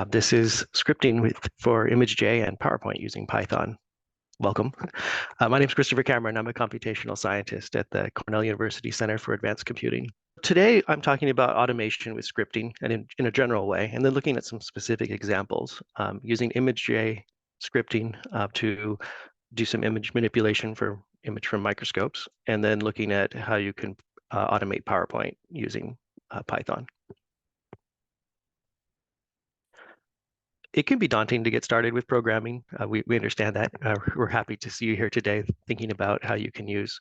This is scripting for ImageJ and PowerPoint using Python. Welcome. My name is Christopher Cameron. I'm a computational scientist at the Cornell University Center for Advanced Computing. Today, I'm talking about automation with scripting and in a general way, and then looking at some specific examples using ImageJ scripting to do some image manipulation for image from microscopes, and then looking at how you can automate PowerPoint using Python. It can be daunting to get started with programming. We understand that. We're happy to see you here today thinking about how you can use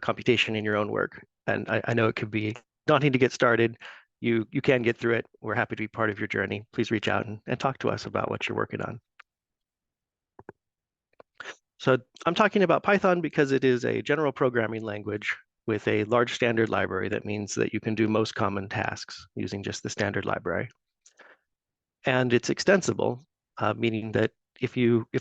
computation in your own work. And I know it can be daunting to get started. You can get through it. We're happy to be part of your journey. Please reach out and talk to us about what you're working on. So I'm talking about Python because it is a general programming language with a large standard library. That means that you can do most common tasks using just the standard library. And it's extensible, meaning that if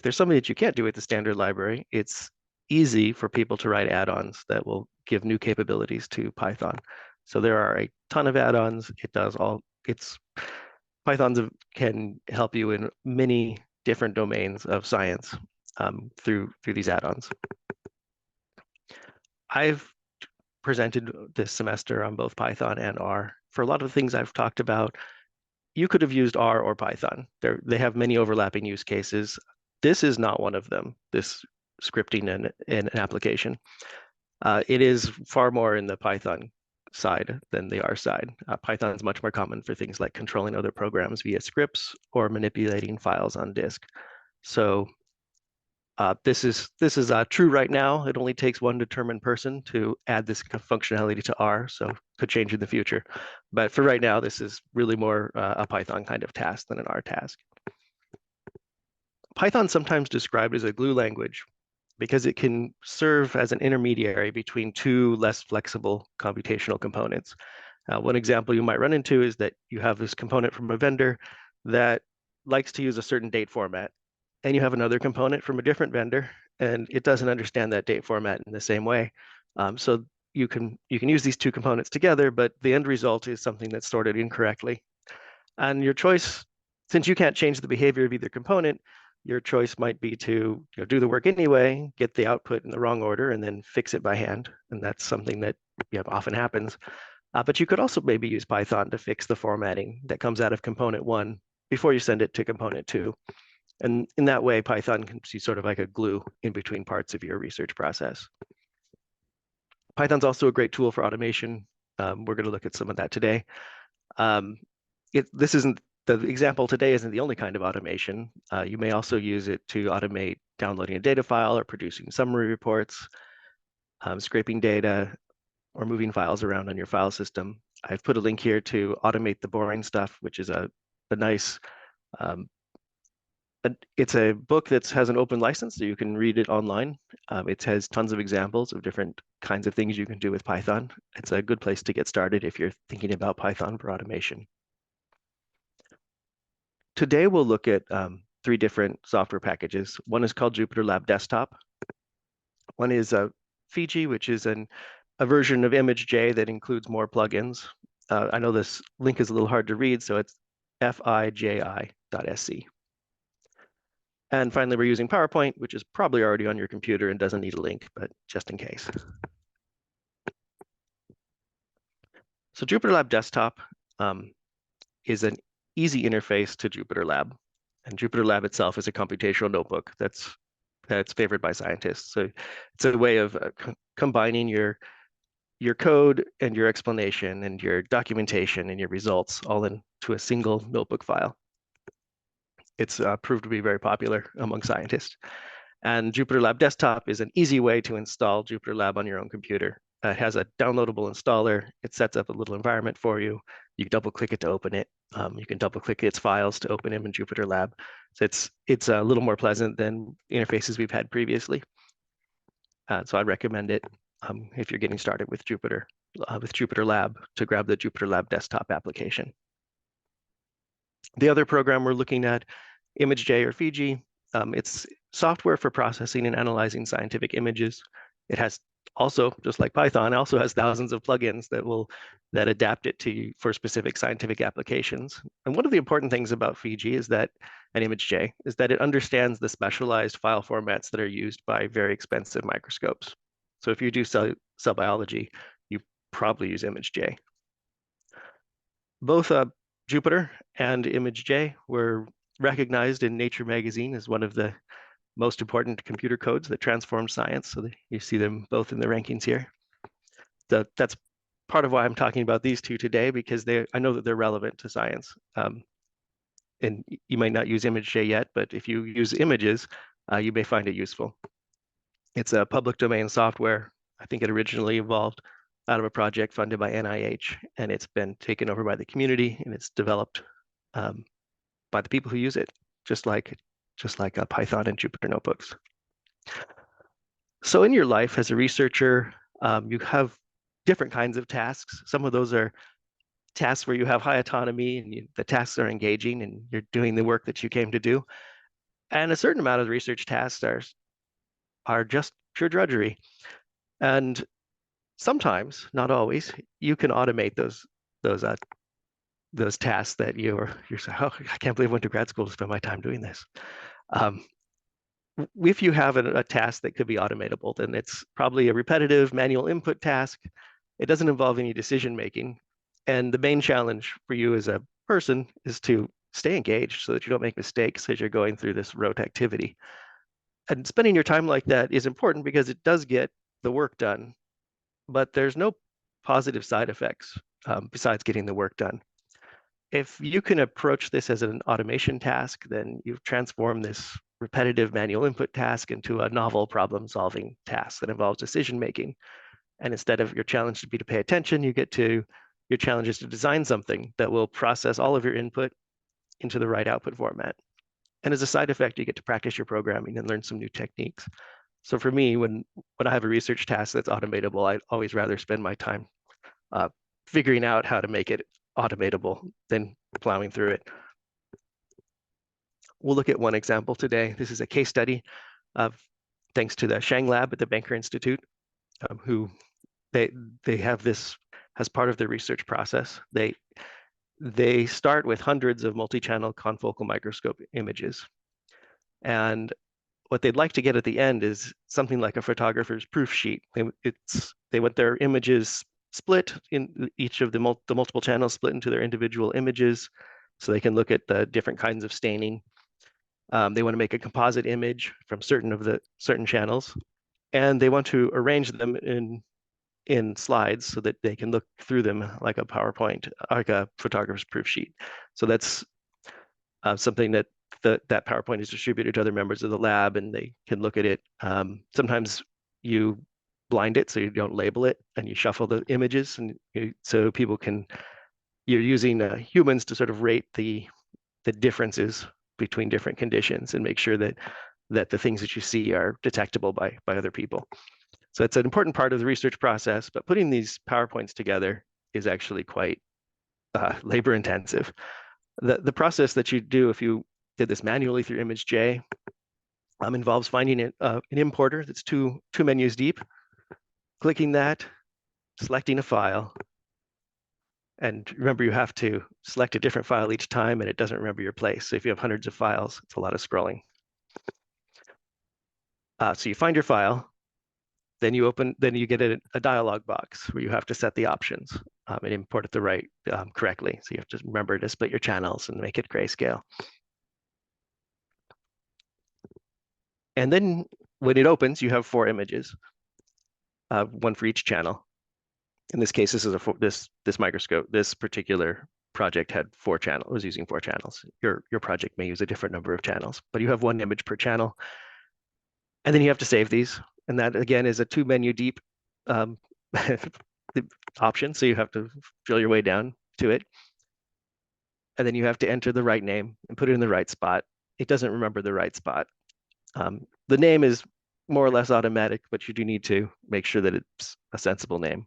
there's something that you can't do with the standard library, it's easy for people to write add-ons that will give new capabilities to Python. So there are a ton of add-ons. Python can help you in many different domains of science through these add-ons. I've presented this semester on both Python and R. For a lot of the things I've talked about, you could have used R or Python. They have many overlapping use cases. This is not one of them, this scripting and an application. It is far more in the Python side than the R side. Python is much more common for things like controlling other programs via scripts or manipulating files on disk. So this is true right now. It only takes one determined person to add this functionality to R, so it could change in the future. But for right now, this is really more a Python kind of task than an R task. Python's sometimes described as a glue language because it can serve as an intermediary between two less flexible computational components. One example you might run into is that you have this component from a vendor that likes to use a certain date format, and you have another component from a different vendor, and it doesn't understand that date format in the same way. So you can use these two components together, but the end result is something that's sorted incorrectly. And your choice, since you can't change the behavior of either component, your choice might be to do the work anyway, get the output in the wrong order, and then fix it by hand. And that's something that often happens. But you could also maybe use Python to fix the formatting that comes out of component one before you send it to component two. And in that way, Python can be sort of like a glue in between parts of your research process. Python's also a great tool for automation. We're going to look at some of that today. The example today isn't the only kind of automation. You may also use it to automate downloading a data file or producing summary reports, scraping data, or moving files around on your file system. I've put a link here to automate the boring stuff, which is a nice it's a book that has an open license, so you can read it online. It has tons of examples of different kinds of things you can do with Python. It's a good place to get started if you're thinking about Python for automation. Today, we'll look at 3 different software packages. One is called JupyterLab Desktop. One is Fiji, which is a version of ImageJ that includes more plugins. I know this link is a little hard to read, so it's fiji.sc. And finally, we're using PowerPoint, which is probably already on your computer and doesn't need a link, but just in case. So JupyterLab Desktop is an easy interface to JupyterLab. And JupyterLab itself is a computational notebook that's favored by scientists. So it's a way of combining your code and your explanation and your documentation and your results all into a single notebook file. It's proved to be very popular among scientists. And JupyterLab Desktop is an easy way to install JupyterLab on your own computer. It has a downloadable installer. It sets up a little environment for you. You double-click it to open it. You can double-click its files to open them in JupyterLab. So it's a little more pleasant than interfaces we've had previously. So I'd recommend it if you're getting started with JupyterLab to grab the JupyterLab Desktop application. The other program we're looking at, ImageJ or Fiji, it's software for processing and analyzing scientific images. It has also, just like Python, also has thousands of plugins that adapt it to for specific scientific applications. And one of the important things about Fiji is that, and ImageJ, is that it understands the specialized file formats that are used by very expensive microscopes. So if you do cell biology, you probably use ImageJ. Both Jupyter and ImageJ were recognized in Nature magazine as one of the most important computer codes that transform science. So you see them both in the rankings here. That's part of why I'm talking about these two today, because I know that they're relevant to science. And you might not use ImageJ yet, but if you use images, you may find it useful. It's a public domain software. I think it originally evolved out of a project funded by NIH, and it's been taken over by the community, and it's developed by the people who use it, just like Python and Jupyter notebooks. So in your life as a researcher, you have different kinds of tasks. Some of those are tasks where you have high autonomy and the tasks are engaging and you're doing the work that you came to do. And a certain amount of research tasks are just pure drudgery. And sometimes, not always, you can automate those tasks that you're saying, oh, I can't believe I went to grad school to spend my time doing this. If you have a task that could be automatable, then it's probably a repetitive manual input task. It doesn't involve any decision making. And the main challenge for you as a person is to stay engaged so that you don't make mistakes as you're going through this rote activity. And spending your time like that is important because it does get the work done, but there's no positive side effects besides getting the work done. If you can approach this as an automation task, then you've transformed this repetitive manual input task into a novel problem-solving task that involves decision-making. And instead of your challenge to be to pay attention, your challenge is to design something that will process all of your input into the right output format. And as a side effect, you get to practice your programming and learn some new techniques. So for me, when I have a research task that's automatable, I'd always rather spend my time figuring out how to make it automatable than plowing through it. We'll look at one example today. This is a case study of, thanks to the Shang Lab at the Banker Institute, who they have this as part of their research process. They start with hundreds of multi-channel confocal microscope images. And what they'd like to get at the end is something like a photographer's proof sheet. They want their images split in each of the multiple channels split into their individual images so they can look at the different kinds of staining. They want to make a composite image from certain channels, and they want to arrange them in slides so that they can look through them like a PowerPoint, like a photographer's proof sheet. So that's something that PowerPoint is distributed to other members of the lab, and they can look at it. Sometimes you blind it so you don't label it, and you shuffle the images, and so people can. You're using humans to sort of rate the differences between different conditions and make sure that the things that you see are detectable by other people. So it's an important part of the research process, but putting these PowerPoints together is actually quite labor intensive. The process that you do if you did this manually through ImageJ involves finding an importer that's two menus deep, clicking that, selecting a file, and remember you have to select a different file each time and it doesn't remember your place. So if you have hundreds of files, it's a lot of scrolling. So you find your file, then you get a dialog box where you have to set the options and import it correctly. So you have to remember to split your channels and make it grayscale. And then when it opens, you have 4 images, one for each channel. In this case, this microscope, this particular project had 4 channels, was using 4 channels. Your project may use a different number of channels, but you have 1 image per channel. And then you have to save these. And that again is a 2 menu deep option. So you have to drill your way down to it. And then you have to enter the right name and put it in the right spot. It doesn't remember the right spot. The name is more or less automatic, but you do need to make sure that it's a sensible name.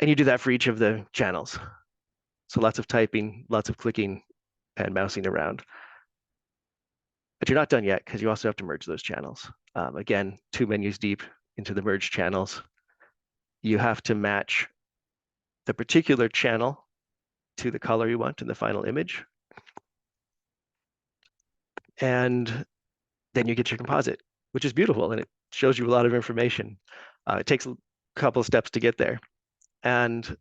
And you do that for each of the channels. So lots of typing, lots of clicking and mousing around. But you're not done yet because you also have to merge those channels. Again, 2 menus deep, into the merge channels, you have to match the particular channel to the color you want in the final image. And then you get your composite, which is beautiful, and it shows you a lot of information. It takes a couple of steps to get there. And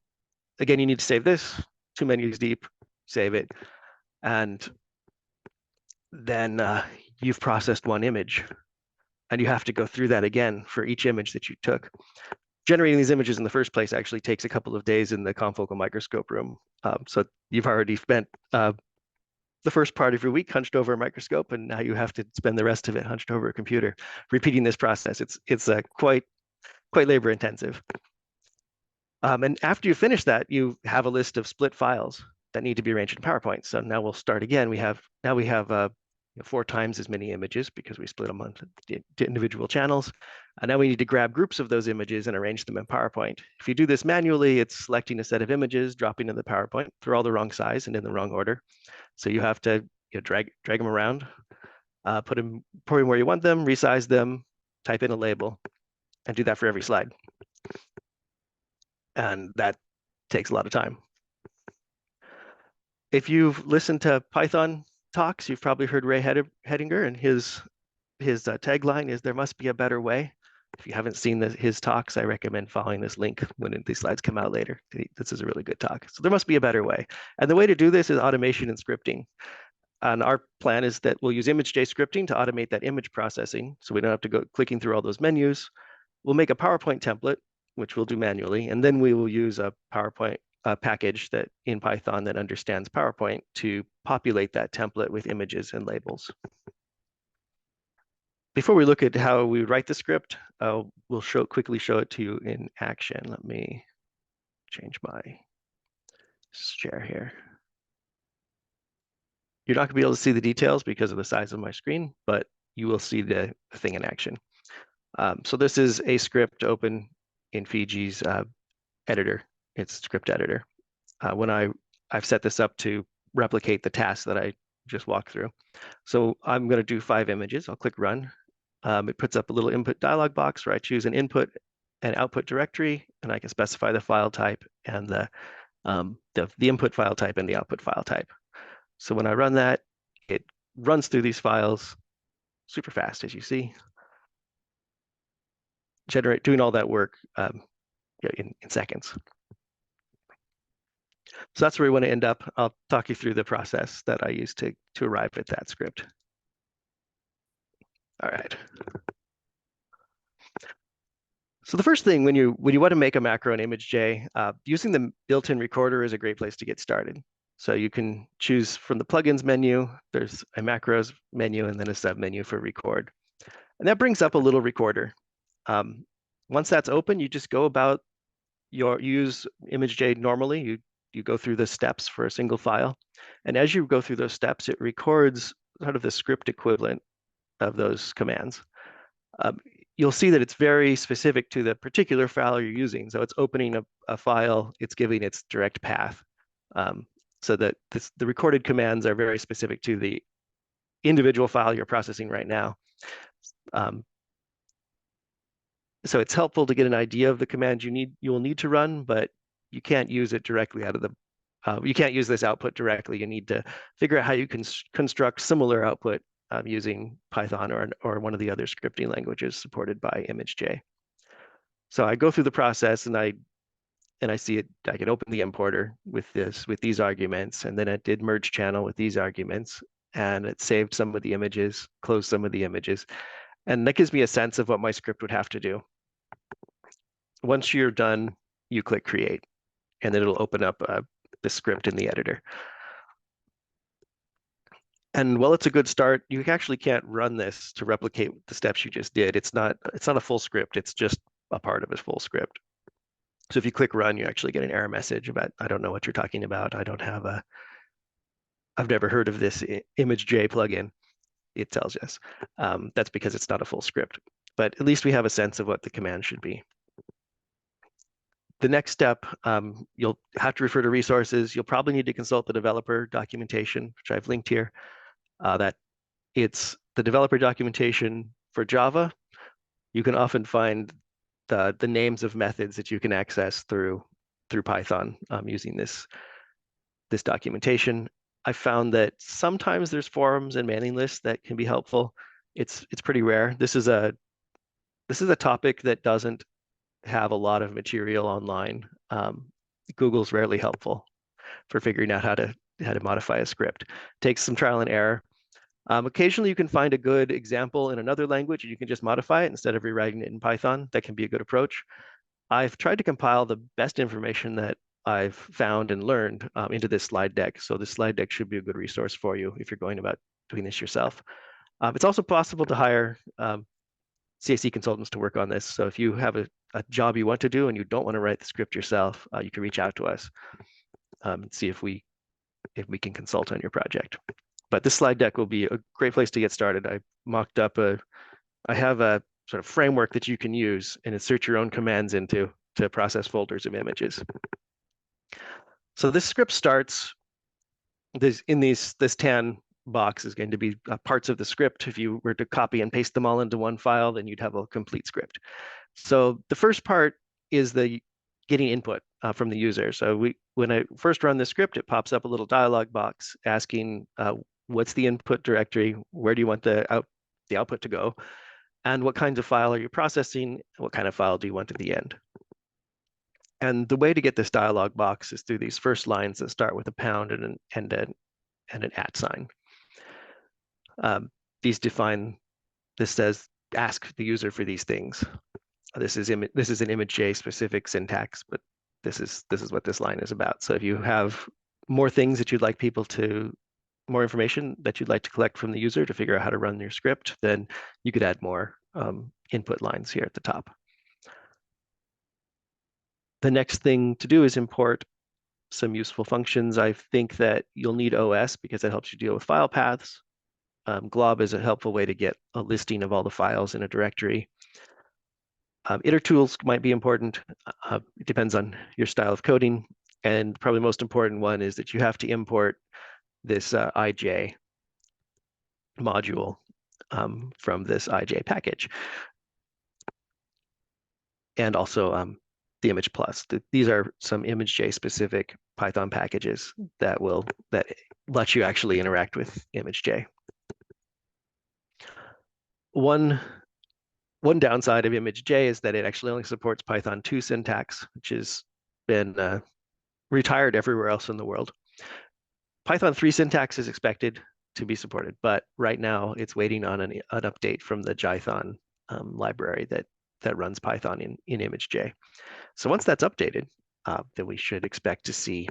again, you need to save this, 2 menus deep, save it. And then you've processed one image. And you have to go through that again for each image that you took. Generating these images in the first place actually takes a couple of days in the confocal microscope room. So you've already spent the first part of your week hunched over a microscope, and now you have to spend the rest of it hunched over a computer, repeating this process. It's quite labor intensive. And after you finish that, you have a list of split files that need to be arranged in PowerPoint. So now we'll start again. We have 4 times as many images because we split them onto individual channels. And now we need to grab groups of those images and arrange them in PowerPoint. If you do this manually, it's selecting a set of images, dropping in the PowerPoint. They're all the wrong size and in the wrong order. So you have to drag them around, put them where you want them, resize them, type in a label, and do that for every slide. And that takes a lot of time. If you've listened to Python talks, you've probably heard Ray Hedinger, and his tagline is "There must be a better way." If you haven't seen his talks, I recommend following this link when these slides come out later. This is a really good talk. So there must be a better way. And the way to do this is automation and scripting. And our plan is that we'll use ImageJ scripting to automate that image processing, so we don't have to go clicking through all those menus. We'll make a PowerPoint template, which we'll do manually, and then we will use a PowerPoint package that in Python that understands PowerPoint to populate that template with images and labels. Before we look at how we write the script, we'll quickly show it to you in action. Let me change my share here. You're not going to be able to see the details because of the size of my screen, but you will see the thing in action. So this is a script open in Fiji's editor. It's script editor. When I've set this up to replicate the task that I just walked through. So I'm going to do 5 images. I'll click run. It puts up a little input dialog box where I choose an input and output directory, and I can specify the file type and the input file type and the output file type. So when I run that, it runs through these files super fast, as you see. Doing all that work in seconds. So that's where we want to end up. I'll talk you through the process that I use to arrive at that script. All right. So the first thing when you want to make a macro in ImageJ, using the built-in recorder is a great place to get started. So you can choose from the plugins menu. There's a macros menu and then a sub menu for record. And that brings up a little recorder. Once that's open, you just go about use ImageJ normally. You go through the steps for a single file. And as you go through those steps, it records sort of the script equivalent of those commands. You'll see that it's very specific to the particular file you're using. So it's opening a file, it's giving its direct path. So that the recorded commands are very specific to the individual file you're processing right now. So it's helpful to get an idea of the commands you will need to run, but you can't use it directly out of the, you can't use this output directly. You need to figure out how you can construct similar output using Python or one of the other scripting languages supported by ImageJ. So I go through the process and I see it. I can open the importer with these arguments, and then it did merge channel with these arguments, and it saved some of the images, closed some of the images, and that gives me a sense of what my script would have to do. Once you're done, you click create, and then it'll open up the script in the editor. And while it's a good start, you actually can't run this to replicate the steps you just did. It's not a full script. It's just a part of a full script. So if you click run, you actually get an error message about, I don't know what you're talking about. I've never heard of this ImageJ plugin. It tells us. That's because it's not a full script. But at least we have a sense of what the command should be. The next step, you'll have to refer to resources. You'll probably need to consult the developer documentation, which I've linked here. That it's the developer documentation for Java. You can often find the names of methods that you can access through Python using this documentation. I found that sometimes there's forums and mailing lists that can be helpful. It's pretty rare. This is a topic that doesn't have a lot of material online. Google's rarely helpful for figuring out how to modify a script. It takes some trial and error. Occasionally, you can find a good example in another language, and you can just modify it instead of rewriting it in Python. That can be a good approach. I've tried to compile the best information that I've found and learned into this slide deck. So this slide deck should be a good resource for you if you're going about doing this yourself. It's also possible to hire CAC consultants to work on this. So if you have a job you want to do and you don't want to write the script yourself, you can reach out to us and see if we can consult on your project. But this slide deck will be a great place to get started. I mocked up I have a sort of framework that you can use and insert your own commands into to process folders of images. So this script starts this tan box is going to be parts of the script. If you were to copy and paste them all into one file, then you'd have a complete script. So the first part is the getting input from the user. So when I first run the script, it pops up a little dialog box asking what's the input directory, where do you want the output to go, and what kinds of file are you processing, what kind of file do you want at the end. And the way to get this dialog box is through these first lines that start with a pound and an @ sign. These define, this says ask the user for these things. This is an ImageJ specific syntax, but this is what this line is about. So if you have more things that you'd like more information that you'd like to collect from the user to figure out how to run your script, then you could add more input lines here at the top. The next thing to do is import some useful functions. I think that you'll need OS because it helps you deal with file paths. glob is a helpful way to get a listing of all the files in a directory. Iter-tools might be important. It depends on your style of coding. And probably the most important one is that you have to import this IJ module from this IJ package. And also the image plus. These are some ImageJ specific Python packages that let you actually interact with ImageJ. One downside of ImageJ is that it actually only supports Python 2 syntax, which has been retired everywhere else in the world. Python 3 syntax is expected to be supported, but right now it's waiting on an update from the Jython library that runs Python in ImageJ. So once that's updated, then we should expect to see,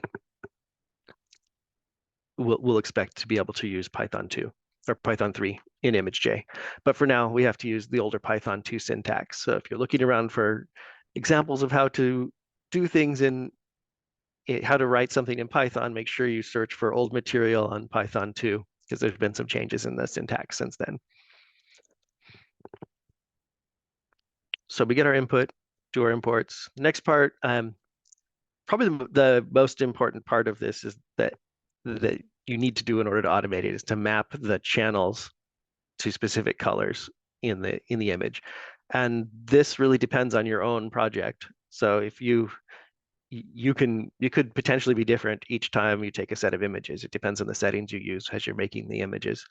we'll expect to be able to use Python 2 or Python 3 in ImageJ. But for now, we have to use the older Python 2 syntax. So if you're looking around for examples of how to do things how to write something in Python, make sure you search for old material on Python 2, because there's been some changes in the syntax since then. So we get our input, do our imports. Next part, probably the most important part of this is that you need to do in order to automate it is to map the channels to specific colors in the image. And this really depends on your own project. So if you could potentially be different each time you take a set of images. It depends on the settings you use as you're making the images.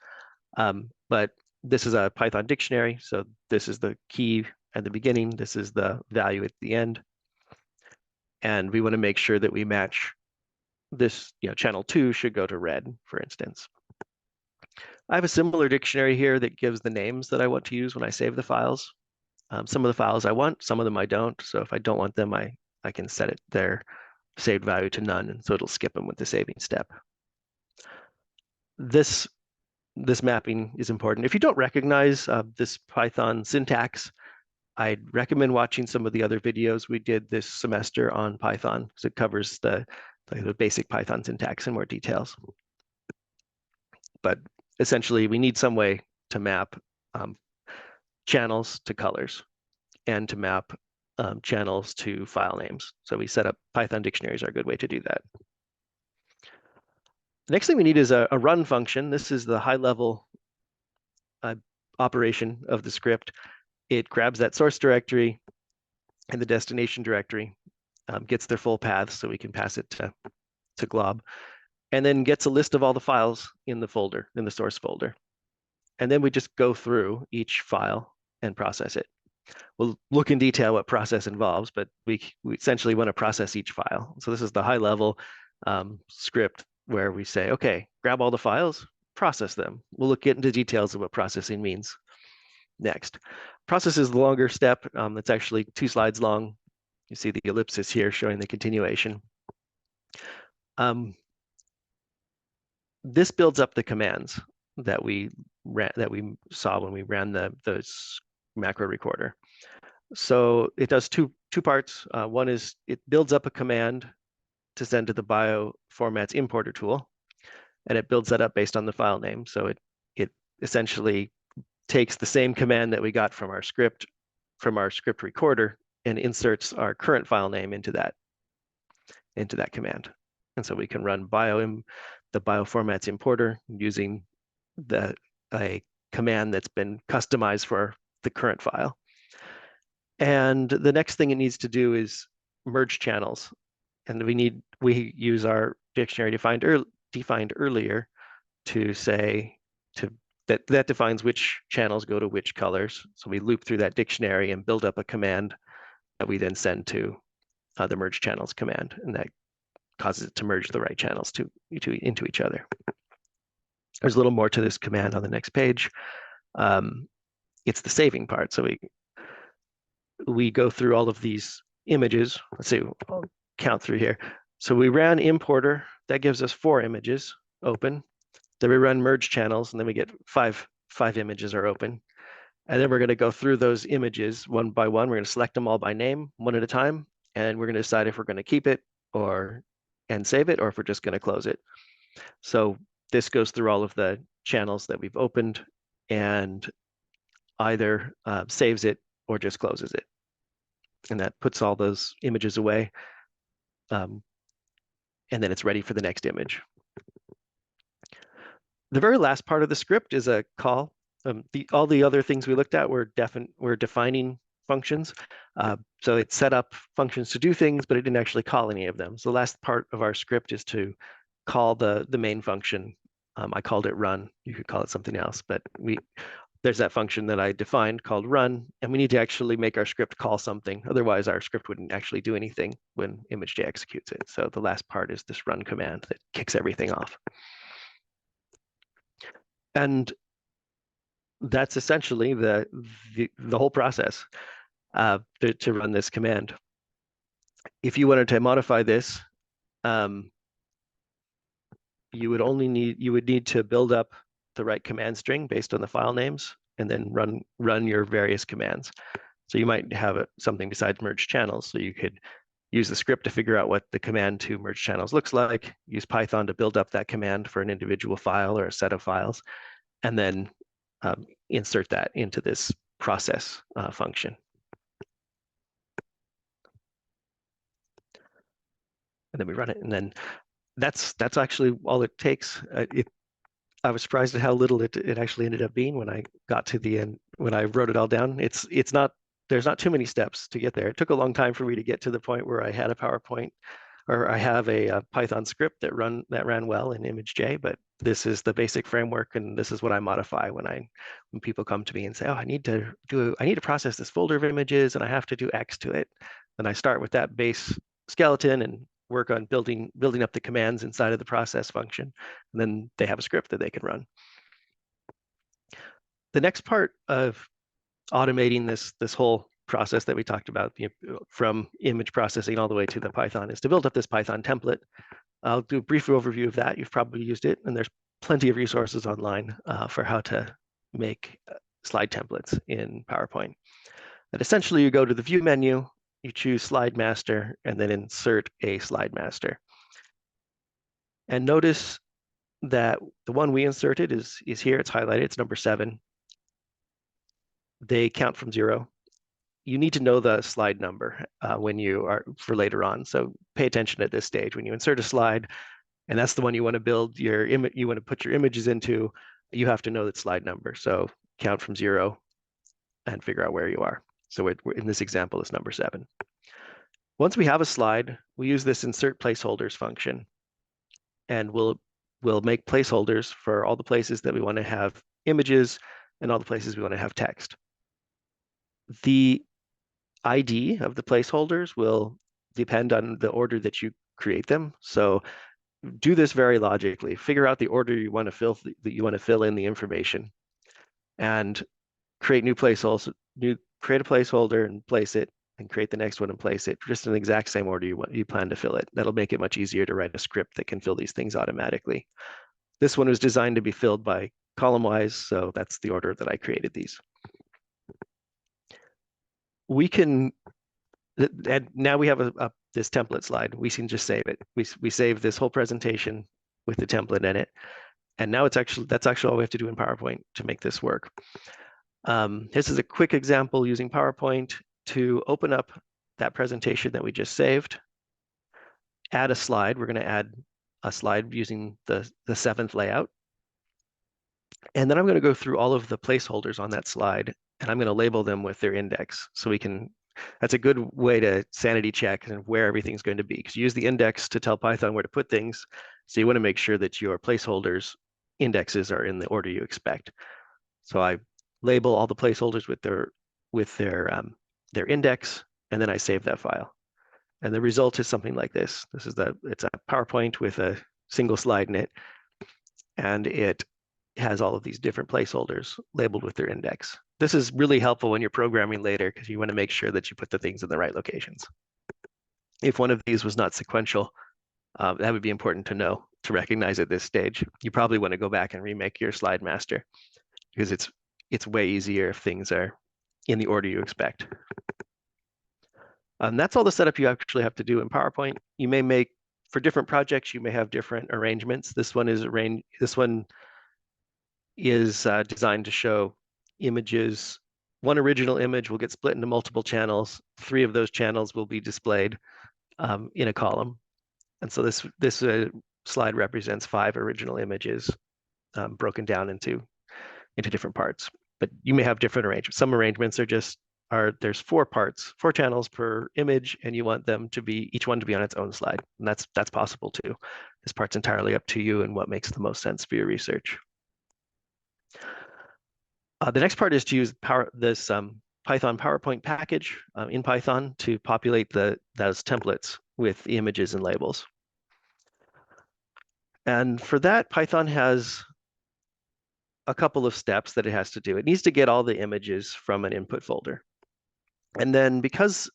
But this is a Python dictionary. So this is the key at the beginning. This is the value at the end. And we want to make sure that we match this, channel 2 should go to red, for instance. I have a similar dictionary here that gives the names that I want to use when I save the files. Some of the files I want, some of them I don't. So if I don't want them, I can set their saved value to none, and so it'll skip them with the saving step. This mapping is important. If you don't recognize this Python syntax, I'd recommend watching some of the other videos we did this semester on Python, because it covers the basic Python syntax in more details. But essentially, we need some way to map channels to colors and to map channels to file names. So we set up Python dictionaries are a good way to do that. The next thing we need is a run function. This is the high-level operation of the script. It grabs that source directory, and the destination directory, gets their full paths so we can pass it to glob, and then gets a list of all the files in the folder, in the source folder. And then we just go through each file and process it. We'll look in detail what process involves, but we essentially want to process each file. So this is the high level script where we say, okay, grab all the files, process them. We'll get into details of what processing means next. Process is the longer step. It's actually 2 slides long. You see the ellipsis here showing the continuation. This builds up the commands that we saw when we ran the macro recorder. So it does two parts. One is it builds up a command to send to the bioformats importer tool, and it builds that up based on the file name. So it essentially takes the same command that we got from our script recorder and inserts our current file name into that command. And so we can run the bioformats importer using a command that's been customized for the current file. And the next thing it needs to do is merge channels. And we use our dictionary defined earlier to say that defines which channels go to which colors. So we loop through that dictionary and build up a command that we then send to the merge channels command, and that causes it to merge the right channels into each other. There's a little more to this command on the next page. It's the saving part. So we go through all of these images. Let's see, I'll count through here. So we ran importer, that gives us 4 images open. Then we run merge channels, and then we get five images are open. And then we're going to go through those images one by one. We're going to select them all by name, one at a time, and we're going to decide if we're going to keep it and save it, or if we're just going to close it. So this goes through all of the channels that we've opened and either saves it or just closes it. And that puts all those images away. And then it's ready for the next image. The very last part of the script is a call. All the other things we looked at were defining functions. So it set up functions to do things, but it didn't actually call any of them. So the last part of our script is to call the main function. I called it run. You could call it something else, but there's that function that I defined called run, and we need to actually make our script call something. Otherwise, our script wouldn't actually do anything when ImageJ executes it. So the last part is this run command that kicks everything off. And that's essentially the whole process to run this command. If you wanted to modify this, you would need to build up the right command string based on the file names, and then run your various commands. So you might have something besides merge channels. So you could use the script to figure out what the command to merge channels looks like, use Python to build up that command for an individual file or a set of files, and then insert that into this process function. And then we run it, and then that's actually all it takes. I was surprised at how little it actually ended up being when I got to the end, when I wrote it all down. There's not too many steps to get there. It took a long time for me to get to the point where I had a PowerPoint, or I have a Python script that ran well in ImageJ, but this is the basic framework, and this is what I modify when people come to me and say, oh, I need to process this folder of images and I have to do X to it. Then I start with that base skeleton and work on building up the commands inside of the process function, and then they have a script that they can run. The next part of automating this whole process that we talked about, from image processing all the way to the Python, is to build up this Python template. I'll do a brief overview of that. You've probably used it, and there's plenty of resources online for how to make slide templates in PowerPoint. And essentially, you go to the View menu, you choose Slide Master, and then insert a Slide Master. And notice that the one we inserted is here. It's highlighted. It's number 7. They count from 0. You need to know the slide number when you are for later on. So pay attention at this stage. When you insert a slide, and that's the one you want to build your image, you want to put your images into, you have to know that slide number. So count from 0 and figure out where you are. So we're in this example, it's number 7. Once we have a slide, we use this insert placeholders function, and we'll make placeholders for all the places that we want to have images and all the places we want to have text. The ID of the placeholders will depend on the order that you create them. So do this very logically. Figure out the order you want to fill in the information, and create new placeholders. Create a placeholder and place it, and create the next one and place it just in the exact same order you plan to fill it. That'll make it much easier to write a script that can fill these things automatically. This one was designed to be filled by column-wise, so that's the order that I created these. We can, and now we have this template slide. We can just save it. We save this whole presentation with the template in it, and now that's actually all we have to do in PowerPoint to make this work. This is a quick example using PowerPoint to open up that presentation that we just saved. Add a slide. We're going to add a slide using the 7th layout. And then I'm going to go through all of the placeholders on that slide, and I'm going to label them with their index. So that's a good way to sanity check and where everything's going to be, because you use the index to tell Python where to put things. So you want to make sure that your placeholders indexes are in the order you expect. So I label all the placeholders with their index, and then I save that file. And the result is something like this. It's a PowerPoint with a single slide in it, and it has all of these different placeholders labeled with their index. This is really helpful when you're programming later, because you want to make sure that you put the things in the right locations. If one of these was not sequential, that would be important to know, to recognize at this stage. You probably want to go back and remake your slide master, because it's way easier if things are in the order you expect. That's all the setup you actually have to do in PowerPoint. You may make, for different projects, you may have different arrangements. This one is designed to show images. One original image will get split into multiple channels. 3 of those channels will be displayed in a column. And so this slide represents 5 original images broken down into different parts. But you may have different arrangements. Some arrangements there's 4 channels per image, and you want them to be, each one to be on its own slide. And that's possible too. This part's entirely up to you and what makes the most sense for your research. The next part is to use this Python PowerPoint package in Python to populate those templates with the images and labels. And for that, Python has a couple of steps that it has to do. It needs to get all the images from an input folder. And then, because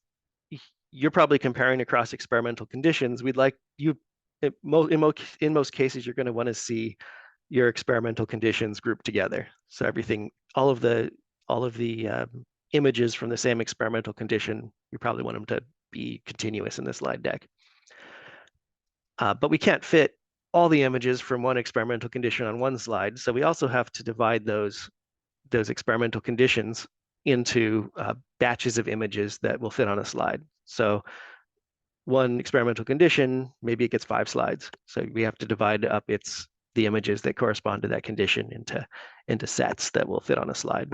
you're probably comparing across experimental conditions, we'd like you, in most cases, you're going to want to see your experimental conditions grouped together. So all of the images from the same experimental condition, you probably want them to be continuous in the slide deck. But we can't fit all the images from one experimental condition on one slide. So we also have to divide those experimental conditions into batches of images that will fit on a slide. So one experimental condition, maybe it gets 5 slides. So we have to divide up the images that correspond to that condition into sets that will fit on a slide.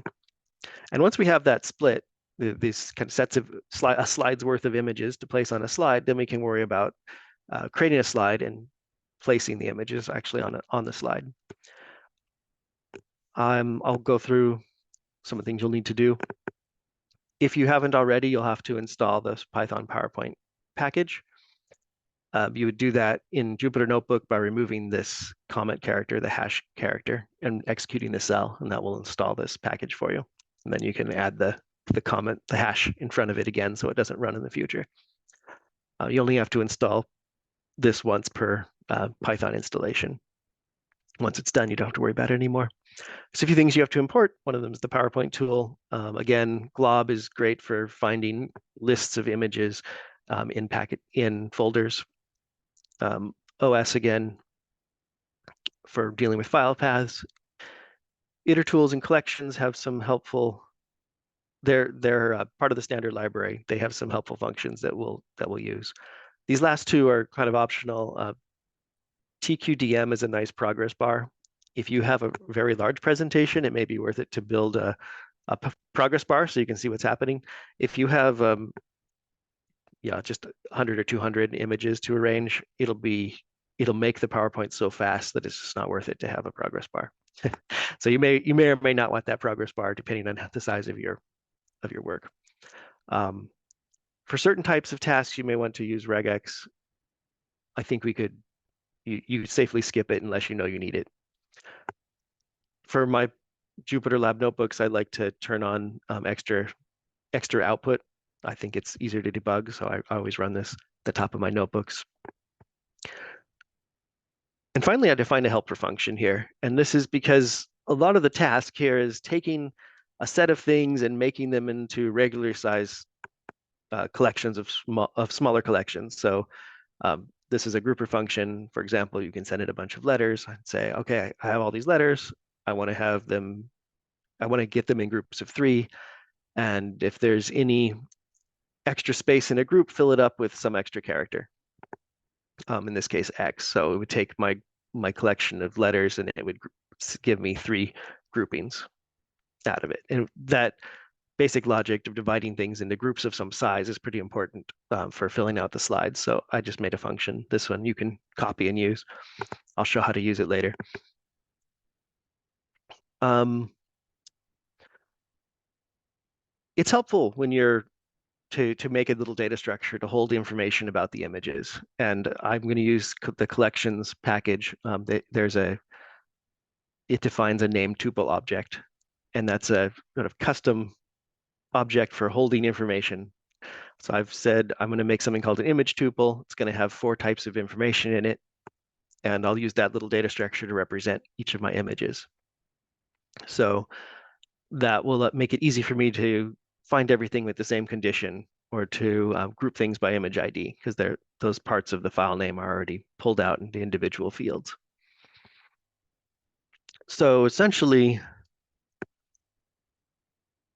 And once we have that split, these kind of sets of a slide's worth of images to place on a slide, then we can worry about creating a slide and placing the images actually on the slide. I'll go through some of the things you'll need to do. If you haven't already, you'll have to install this Python PowerPoint package. You would do that in Jupyter Notebook by removing this comment character, the hash character, and executing the cell, and that will install this package for you. And then you can add the hash in front of it again so it doesn't run in the future. You only have to install this once per Python installation. Once it's done, you don't have to worry about it anymore. So a few things you have to import. One of them is the PowerPoint tool. Again, glob is great for finding lists of images in folders. OS, again, for dealing with file paths. Iter-tools and collections have some helpful, they're part of the standard library. They have some helpful functions that we'll use. These last 2 are kind of optional. TQDM is a nice progress bar. If you have a very large presentation, it may be worth it to build a progress bar so you can see what's happening. If you have just 100 or 200 images to arrange, it'll make the PowerPoint so fast that it's just not worth it to have a progress bar. So you may or may not want that progress bar depending on the size of your work. For certain types of tasks, you may want to use regex. I think you safely skip it unless you know you need it. For my Jupyter Lab notebooks, I like to turn on extra output. I think it's easier to debug, so I always run this at the top of my notebooks. And finally, I define a helper function here. And this is because a lot of the task here is taking a set of things and making them into regular size collections of smaller collections. So this is a grouper function. For example, you can send it a bunch of letters and say, okay, I have all these letters. I want to get them in groups of 3. And if there's any extra space in a group, fill it up with some extra character. In this case, X. So it would take my collection of letters and it would give me 3 groupings out of it. And that basic logic of dividing things into groups of some size is pretty important for filling out the slides. So I just made a function. This one you can copy and use. I'll show how to use it later. It's helpful when you're to make a little data structure to hold information about the images. And I'm going to use the collections package. It defines a named tuple object, and that's a sort of custom object for holding information. So I've said I'm going to make something called an image tuple. It's going to have 4 types of information in it, and I'll use that little data structure to represent each of my images. So that will make it easy for me to find everything with the same condition, or to group things by image ID, because those parts of the file name are already pulled out into individual fields. So essentially,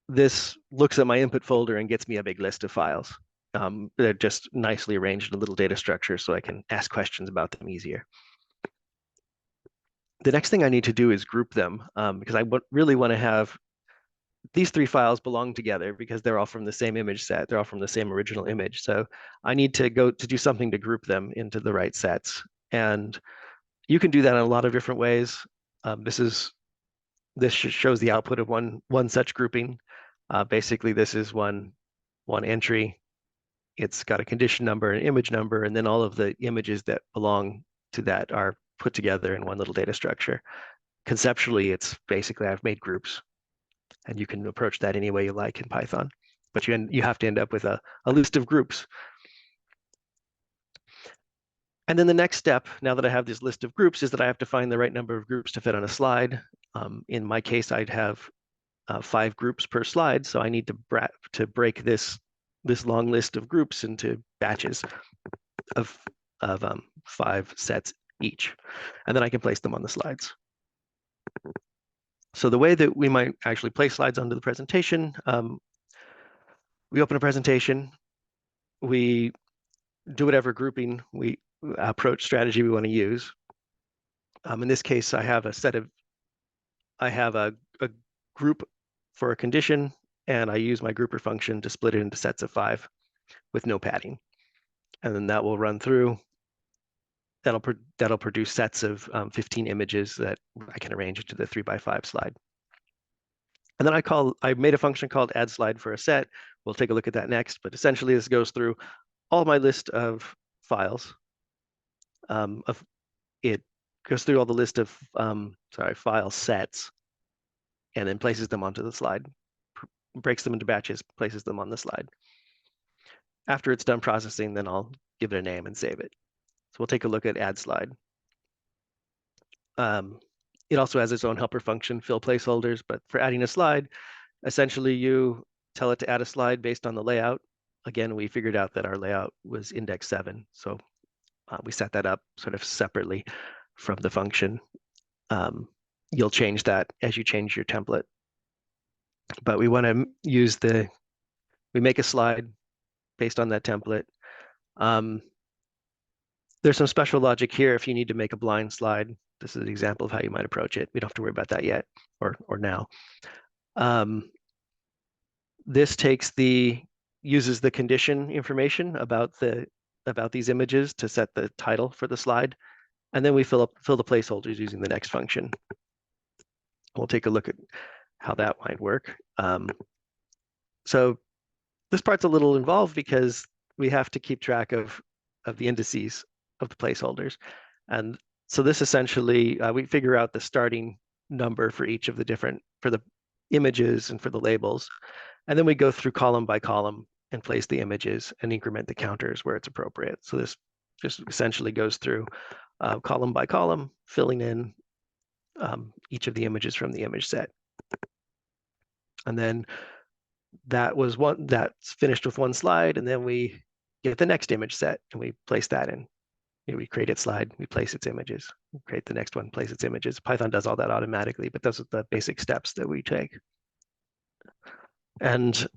this looks at my input folder and gets me a big list of files. They're just nicely arranged in a little data structure so I can ask questions about them easier. The next thing I need to do is group them, because I really want to have these 3 files belong together because they're all from the same image set. They're all from the same original image. So I need to go to do something to group them into the right sets. And you can do that in a lot of different ways. This shows the output of one such grouping. Basically, this is one entry. It's got a condition number, an image number, and then all of the images that belong to that are put together in one little data structure. Conceptually, it's basically I've made groups, and you can approach that any way you like in Python, but you have to end up with a list of groups. And then the next step, now that I have this list of groups, is that I have to find the right number of groups to fit on a slide. In my case, I'd have 5 groups per slide, so I need to break this long list of groups into batches of 5 sets each, and then I can place them on the slides. So the way that we might actually place slides onto the presentation, we open a presentation, we do whatever grouping approach strategy we want to use. In this case, I have a group for a condition, and I use my grouper function to split it into sets of 5 with no padding. And then that will run through. That'll produce sets of 15 images that I can arrange into the 3x5 slide. And then I made a function called add slide for a set. We'll take a look at that next, but essentially this goes through all my list of files. It goes through all the list of file sets, and then places them onto the slide, breaks them into batches, places them on the slide. After it's done processing, then I'll give it a name and save it. So we'll take a look at add slide. It also has its own helper function, fill placeholders, but for adding a slide, essentially you tell it to add a slide based on the layout. Again, we figured out that our layout was index 7, so we set that up sort of separately from the function. You'll change that as you change your template. But we want to use we make a slide based on that template. There's some special logic here if you need to make a blind slide. This is an example of how you might approach it. We don't have to worry about that yet or now. This uses the condition information about these images to set the title for the slide, and then we fill the placeholders using the next function. We'll take a look at how that might work. So this part's a little involved because we have to keep track of the indices of the placeholders, and so this essentially we figure out the starting number for each of for the images and for the labels, and then we go through column by column and place the images and increment the counters where it's appropriate. So this just essentially goes through column by column, filling in each of the images from the image set. And then that's finished with one slide, and then we get the next image set and we place that in. We create its slide, we place its images, we create the next one, place its images. Python does all that automatically, but those are the basic steps that we take. And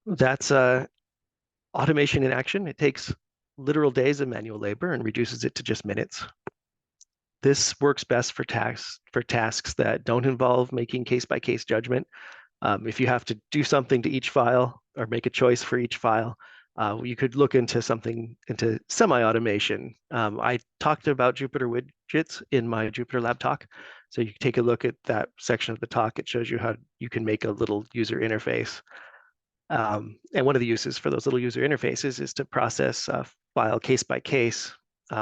that's automation in action. It takes literal days of manual labor and reduces it to just minutes. This works best for tasks that don't involve making case-by-case judgment. If you have to do something to each file or make a choice for each file, you could look into semi-automation. I talked about Jupyter widgets in my Jupyter Lab talk. So you can take a look at that section of the talk. It shows you how you can make a little user interface. And one of the uses for those little user interfaces is to process a file case by case,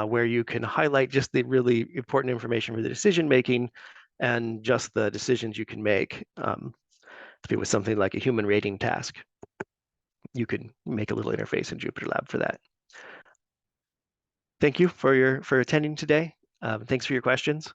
where you can highlight just the really important information for the decision making and just the decisions you can make. If it was something like a human rating task, you could make a little interface in Jupyter Lab for that. Thank you for attending today. Thanks for your questions.